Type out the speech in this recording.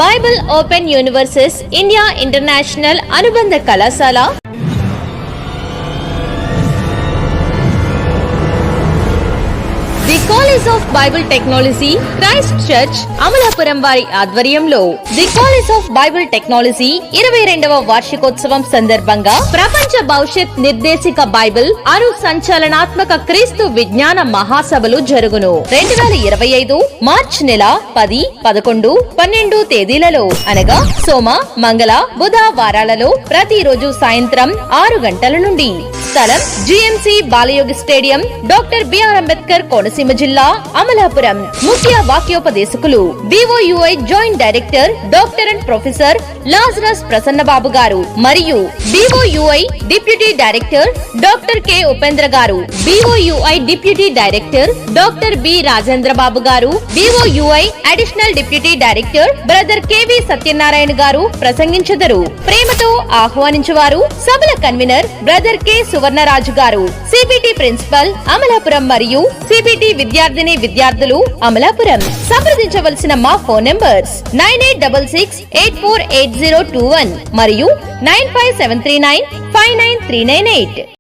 Bible open universes India international అనుబంధ కళాశాల the college of Bible technology Christ church Amalapuram వారి ఆధ్వర్యంలో the college of Bible technology 22వ వార్షికోత్సవం సందర్భంగా ప్రపంచ భవిష్యత్ నిర్దేశిక బైబిల్ సంచలనాత్మక క్రీస్తు విజ్ఞాన మహాసభలు జరుగును. 2025 మార్చి నెల 10, 11, 12 తేదీలలో అనగా సోమ, మంగళ, బుధ వారాలలో ప్రతిరోజు సాయంత్రం 6 గంటల నుండి. స్థలం GMC Balayogi stadium, doctor BR Ambedkar, Konaseema జిల్లా, అమలాపురం. ముఖ్య వాక్యోపదేశకులు BOUI joint director doctor and professor Lazarus Prasannababu గారు మరియు BOUI deputy director doctor K Upendra గారు, BOUI deputy director doctor B Rajendrababu గారు, BOUI additional deputy director brother KV Satyanarayana గారు ప్రసంగించెదరు. ప్రేమతో ఆహ్వానించువారు సభల కన్వీనర్ బ్రదర్ K సువర్ణరాజు గారు, CBT ప్రిన్సిపల్ అమలాపురం మరియు CBT విద్యార్థులు అమలాపురం. సంప్రదించవలసిన మా ఫోన్ నంబర్స్ 9866848021 మరియు 95739593998.